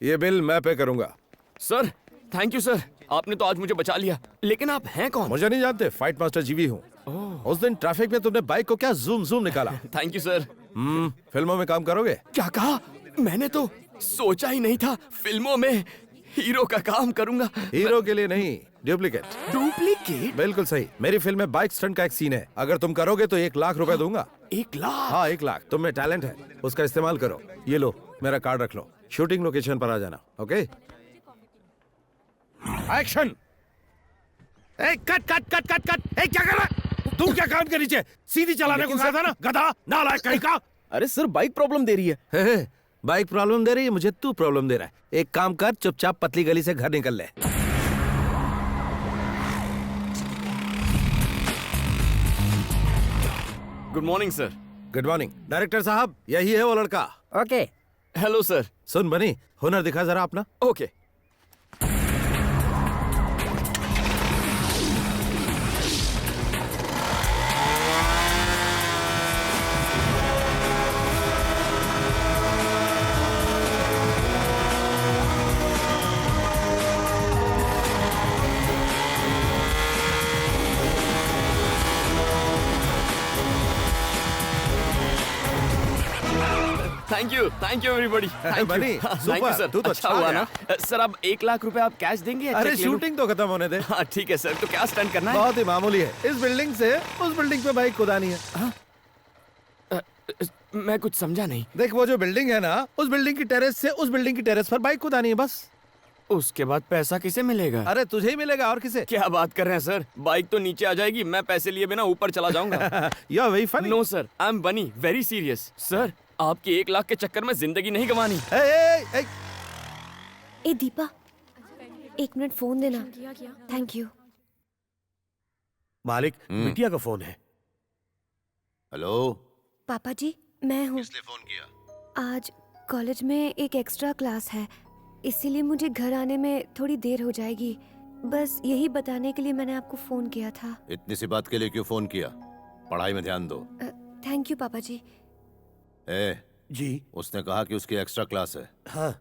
ये बिल मैं पे करूंगा। सर थैंक यू सर, आपने तो आज मुझे बचा लिया। लेकिन आप हैं कौन? मुझे नहीं जानते, फाइट मास्टर जीवी हूँ। उस दिन ट्रैफिक में तुमने बाइक को क्या जूम जूम निकाला। Thank you sir. फिल्मों में काम करोगे? क्या कहा? मैंने तो सोचा ही नहीं था फिल्मों में हीरो का काम करूंगा। हीरो के लिए नहीं, डुप्लीकेट। डुप्लीकेट? बिल्कुल सही। मेरी फिल्म में बाइक स्टंट का एक सीन है, अगर तुम करोगे तो 1 लाख रुपए दूंगा। 1 लाख? हाँ 1 लाख। तुम में टैलेंट है, उसका इस्तेमाल करो। ये लो मेरा कार्ड रख लो, शूटिंग लोकेशन पर आ जाना। Okay action. Cut cut cut cut cut. क्या कर रहा है तू? क्या कान के नीचे सीधी चलाने को कहा था ना, गधा नालायक कहीं का। अरे सर बाइक प्रॉब्लम दे रही है। बाइक प्रॉब्लम दे रही है, मुझे तू प्रॉब्लम दे रहा है। एक काम कर, चुपचाप पतली गली से घर निकल ले। Good morning sir. Good morning. Director साहब यही है वो लड़का। ओके। Hello sir. सुन बनी, हुनर दिखा जरा अपना। ओके। Thank you everybody. बनी, थैंक यू सर। तू तो अच्छा छा हुआ गया। ना सर। अब 1 लाख रुपए आप कैश देंगे या अरे चेक ले लूं? शूटिंग तो खत्म होने दे। हाँ ठीक है सर। तो क्या स्टंट करना है? बहुत ही मामूली है। इस बिल्डिंग से उस बिल्डिंग पे बाइक कुदानी है। मैं कुछ समझा नहीं। देख वो जो बिल्डिंग है ना, उस बिल्डिंग की टेरेस से उस बिल्डिंग की टेरेस पर बाइक कुदानी है बस। उसके बाद पैसा किसे मिलेगा? अरे तुझे ही मिलेगा, और किसे। क्या बात कर रहे हैं सर? बाइक तो नीचे आ जाएगी, मैं पैसे लिए बिना ऊपर चला जाऊंगा। You are very funny. No sir, I am bunny very serious. Sir आपकी 1 लाख के चक्कर में जिंदगी नहीं गंवानी। ए दीपा, 1 मिनट फोन देना। Thank you. मालिक, बिटिया का फोन है। हेलो। पापा जी मैं हूँ। किसने फोन किया? आज कॉलेज में एक एक्स्ट्रा क्लास है, इसीलिए मुझे घर आने में थोड़ी देर हो जाएगी। बस यही बताने के लिए मैंने आपको फोन किया था। इतनी सी बात के लिए क्यों फोन किया? पढ़ाई में ध्यान दो। थैंक यू पापा जी। जी। उसने कहा कि उसकी एक्स्ट्रा क्लास है। हाँ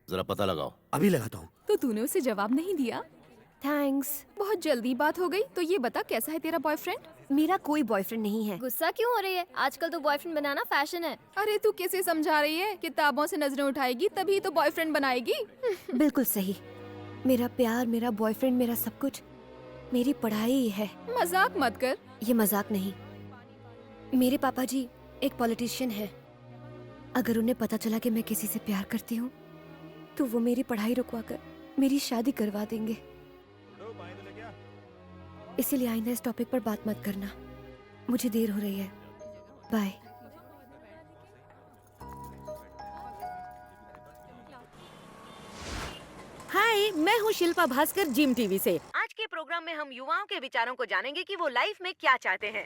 जरा पता लगाओ। अभी लगाता हूँ। तो तूने उसे जवाब नहीं दिया? थैंक्स। बहुत जल्दी बात हो गई। तो ये बता कैसा है तेरा बॉयफ्रेंड? मेरा कोई बॉयफ्रेंड नहीं है। गुस्सा क्यों हो रही है? आजकल तो बॉयफ्रेंड बनाना फैशन है। अरे तू कैसे समझा रही है? किताबों से नजरें उठाएगी तभी तो बॉयफ्रेंड बनाएगी। बिल्कुल सही। मेरा प्यार, मेरा बॉयफ्रेंड, मेरा सब कुछ मेरी पढ़ाई ही है। मजाक मत कर। ये मजाक नहीं। मेरे पापा जी एक पॉलिटिशियन है। अगर उन्हें पता चला कि मैं किसी से प्यार करती हूँ तो वो मेरी पढ़ाई रुकवाकर मेरी शादी करवा देंगे। इसीलिए आइंदा इस टॉपिक पर बात मत करना। मुझे देर हो रही है। बाय। हाय, मैं हूँ शिल्पा भास्कर, जिम टीवी से। आज के प्रोग्राम में हम युवाओं के विचारों को जानेंगे कि वो लाइफ में क्या चाहते हैं।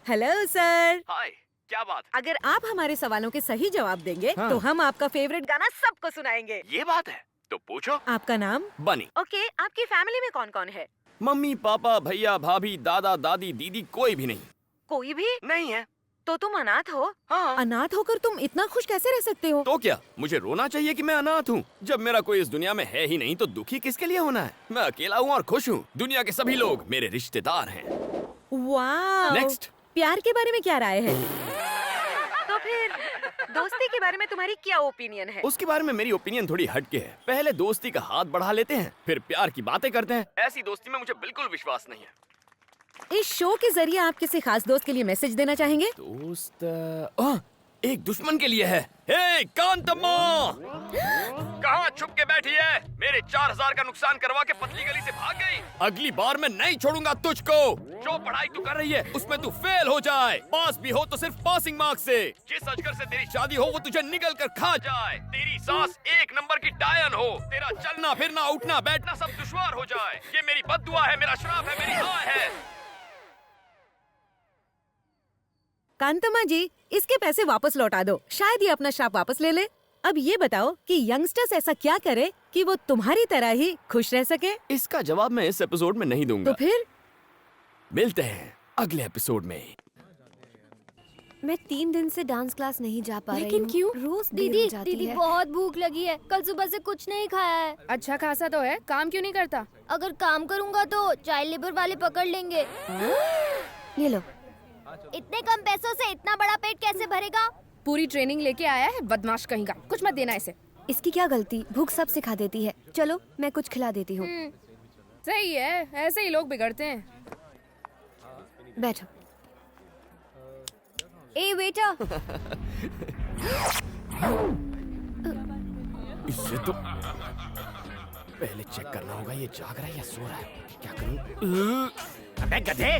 Hello sir. हाय, क्या बात? अगर आप हमारे सवालों के सही जवाब देंगे हाँ। तो हम आपका फेवरेट गाना सबको सुनाएंगे। ये बात है तो पूछो। आपका नाम? बनी। ओके, आपकी फैमिली में कौन कौन है? मम्मी पापा भैया भाभी दादा दादी दीदी कोई भी नहीं। कोई भी नहीं है। तो तुम अनाथ हो? हाँ। अनाथ होकर तुम इतना खुश कैसे रह सकते हो? तो क्या मुझे रोना चाहिए कि मैं अनाथ हूँ? जब मेरा कोई इस दुनिया में है ही नहीं तो दुखी किसके लिए होना है? मैं अकेला हूँ और खुश हूँ। दुनिया के सभी लोग मेरे रिश्तेदार हैं। वाह। नेक्स्ट। प्यार के बारे में क्या राय है? तो फिर दोस्ती के बारे में तुम्हारी क्या ओपिनियन है? उसके बारे में मेरी ओपिनियन थोड़ी हटके है। पहले दोस्ती का हाथ बढ़ा लेते हैं, फिर प्यार की बातें करते हैं। ऐसी दोस्ती में मुझे बिल्कुल विश्वास नहीं है। इस शो के जरिए आप किसी खास दोस्त के लिए मैसेज देना चाहेंगे? दोस्त एक दुश्मन के लिए है। हे कांतम्मा, कहाँ छुप के बैठी है? मेरे 4000 का नुकसान करवा के पतली गली से भाग गई। अगली बार मैं नहीं छोड़ूंगा तुझको। जो पढ़ाई तू कर रही है उसमें तू फेल हो जाए। पास भी हो तो सिर्फ पासिंग मार्क्स से। जिस अजगर से तेरी शादी हो वो तुझे निगल कर खा जाए। तेरी सास 1 नंबर की डायन हो। तेरा चलना फिरना उठना बैठना सब दुश्वार हो जाए। ये मेरी बद्दुआ है, मेरा श्राप है, मेरी हाय है। कांतम्मा जी, इसके पैसे वापस लौटा दो, शायद ये अपना श्राप वापस ले ले। अब ये बताओ कि यंगस्टर्स ऐसा क्या करे कि वो तुम्हारी तरह ही खुश रह सके? इसका जवाब मैं इस एपिसोड में नहीं दूंगा। तो फिर मिलते हैं अगले एपिसोड में। मैं 3 दिन से डांस क्लास नहीं जा पा रही लेकिन हूँ। क्यों? रोज देर दीदी हो जाती दीदी है। बहुत भूख लगी है, कल सुबह से कुछ नहीं खाया है। अच्छा खासा तो है, काम क्यों नहीं करता? अगर काम करूँगा तो चाइल्ड लेबर वाले पकड़ लेंगे। ये लो। इतने कम पैसों से इतना बड़ा पेट कैसे भरेगा? पूरी ट्रेनिंग लेके आया है बदमाश कहीं का। कुछ मत देना इसे। इसकी क्या गलती, भूख सब सिखा देती है। चलो मैं कुछ खिला देती हूँ। सही है, ऐसे ही लोग बिगड़ते हैं। बैठो। ए बेटा, इससे तो पहले चेक करना होगा ये जाग रहा है या सो रहा है। क्या करूं? अबे गधे,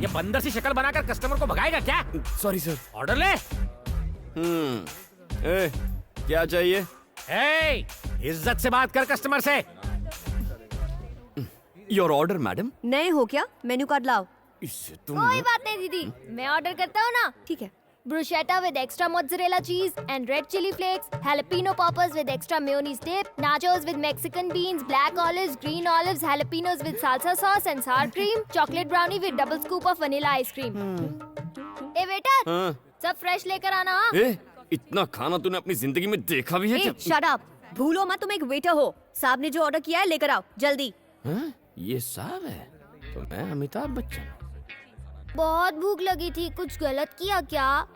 ये बंदर सी शक्ल बनाकर कस्टमर को भगाएगा क्या? Sorry sir. ऑर्डर ले। ए, क्या चाहिए? ए, इज्जत से बात कर कस्टमर से। Your order madam. नए हो क्या? मेन्यू कार्ड लाओ। इससे तुम कोई बात नहीं दीदी, मैं ऑर्डर करता हूँ ना। ठीक है। Bruschetta with extra mozzarella cheese and red chili flakes, jalapeno poppers with extra mayonnaise dip, nachos with Mexican beans, black olives, green olives, jalapenos with salsa sauce and sour cream, chocolate brownie with double scoop of vanilla ice cream. ए बेटा, हाँ? सब fresh लेकर आना। हाँ? ए, इतना खाना तूने अपनी जिंदगी में देखा भी है क्या? Shut up. भूलो मत तुम एक वेटर हो। साहब ने जो ऑर्डर किया है लेकर आओ जल्दी। हाँ? ये साहब है तो मैं अमिताभ बच्चन। बहुत भूख लगी थी, कुछ गलत किया क्या?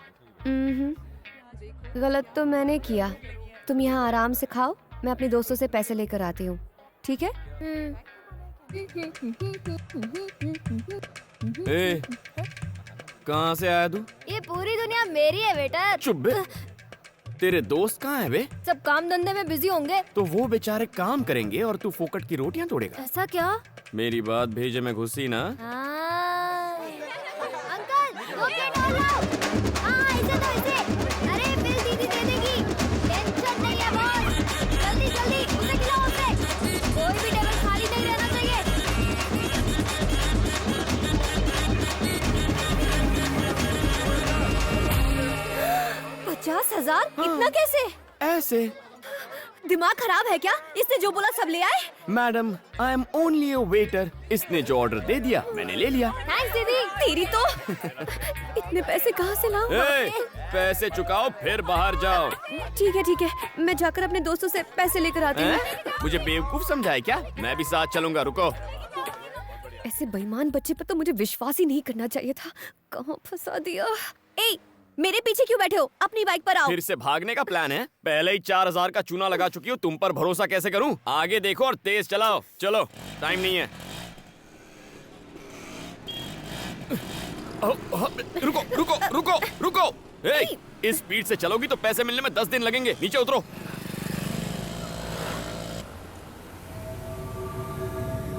गलत तो मैंने किया। तुम यहाँ आराम से खाओ, मैं अपने दोस्तों से पैसे लेकर आती हूँ। ठीक है? ए, कहाँ से आया तू? ये पूरी दुनिया मेरी है बेटा। चुप बे। तेरे दोस्त कहाँ है बे? सब काम धंधे में बिजी होंगे। तो वो बेचारे काम करेंगे और तू फोकट की रोटियां तोड़ेगा। ऐसा क्या? मेरी बात भेजे में घुसी ना। अंकल, 2 प्लेट और लाओ। हाँ, इसे दो इसे। अरे बिल दीदी दे देगी, टेंशन नहीं है बॉस। जल्दी जल्दी उसे खिलाओ उसे। कोई भी टेबल खाली नहीं रहना चाहिए। 50,000? इतना कैसे? ऐसे। दिमाग खराब है क्या? इसने जो बोला सब ले आए? Madam, I am only a waiter. इसने जो ऑर्डर दे दिया मैंने ले लिया। थैंक्स दीदी। तेरी तो इतने पैसे कहाँ से लाऊं? ए, पैसे चुकाओ फिर बाहर जाओ। ठीक है, मैं जाकर अपने दोस्तों से पैसे लेकर आती हूँ। मुझे बेवकूफ समझा है क्या? मैं भी साथ चलूंगा, रुको। ऐसे बेईमान बच्चे पर तो मुझे विश्वास ही नहीं करना चाहिए था। कहाँ फंसा दिया? ए, मेरे पीछे क्यों बैठे हो? अपनी बाइक पर आओ। फिर से भागने का प्लान है? पहले ही 4,000 का चूना लगा चुकी हूँ, तुम पर भरोसा कैसे करूँ? आगे देखो और तेज चलाओ। चलो, टाइम नहीं है। रुको रुको रुको रुको। ए, इस स्पीड से चलोगी तो पैसे मिलने में 10 दिन लगेंगे। नीचे उतरो।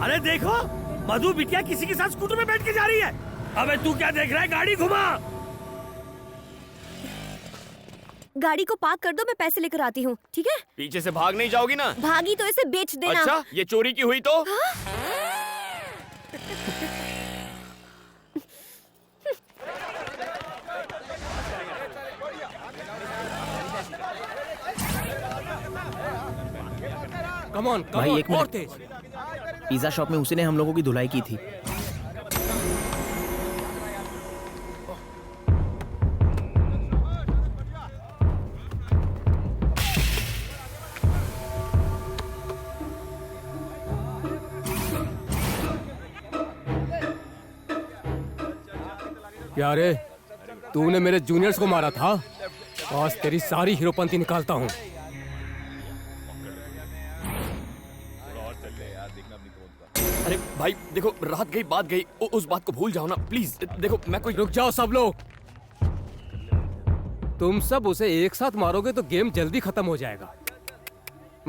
अरे देखो, मधु बिटिया किसी के साथ स्कूटर में बैठ के जा रही है। अबे तू क्या देख रहा है? गाड़ी घुमा। गाड़ी को पार्क कर दो, मैं पैसे लेकर आती हूँ। ठीक है? पीछे से भाग नहीं जाओगी ना? भागी तो इसे बेच देना। अच्छा, ये चोरी की हुई तो? कम ऑन, भाई, एक और मिनट। तेज। पिज्जा शॉप में उसी ने हम लोगों की धुलाई की थी। क्या रे, तूने मेरे जूनियर्स को मारा था? आज तेरी सारी हीरोपंती निकालता हूँ। अरे भाई देखो, रात गई बात गई, उस बात को भूल जाओ ना प्लीज। देखो मैं कोई। रुक जाओ सब लोग। तुम सब उसे एक साथ मारोगे तो गेम जल्दी खत्म हो जाएगा,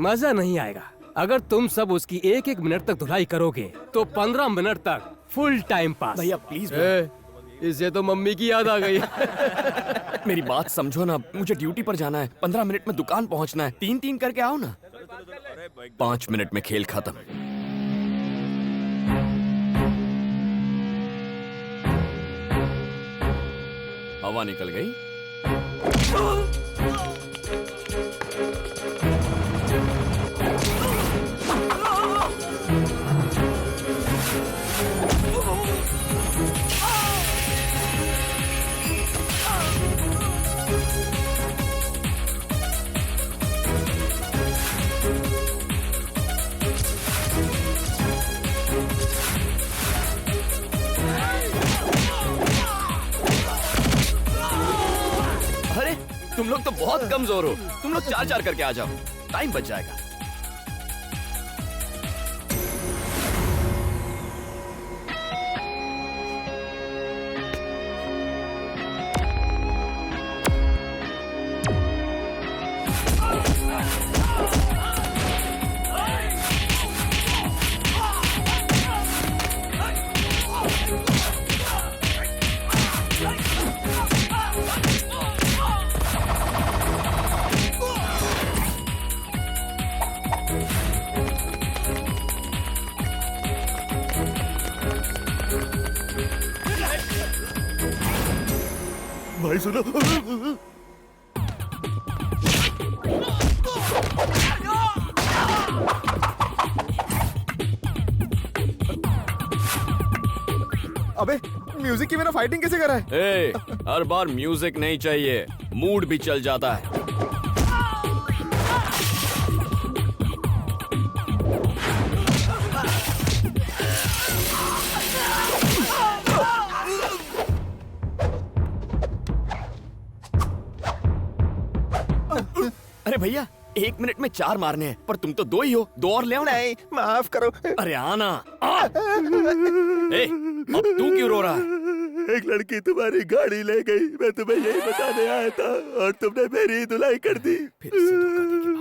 मजा नहीं आएगा। अगर तुम सब उसकी 1-1 मिनट तक धुलाई करोगे तो 15 मिनट तक फुल टाइम पास। भैया प्लीज। इसे तो मम्मी की याद आ गई। मेरी बात समझो ना, मुझे ड्यूटी पर जाना है। 15 मिनट में दुकान पहुंचना है। 3-3 करके आओ ना। 5 मिनट में खेल खत्म। हवा निकल गई। तुम लोग तो बहुत कमजोर हो। तुम लोग 4-4 करके आ जाओ, टाइम बच जाएगा। भाई सुनो, अबे म्यूजिक के बिना फाइटिंग कैसे करा है? ए, हर बार म्यूजिक नहीं चाहिए, मूड भी चल जाता है। अरे भैया, 1 मिनट में 4 मारने हैं, पर तुम तो 2 ही हो, 2 और ले आओ ना। नहीं, माफ करो। अरे आना। ए, अब तू क्यों रो रहा है? एक लड़की तुम्हारी गाड़ी ले गई, मैं तुम्हें यही बताने आया था और तुमने मेरी धुलाई कर दी। फिर से धोखा देके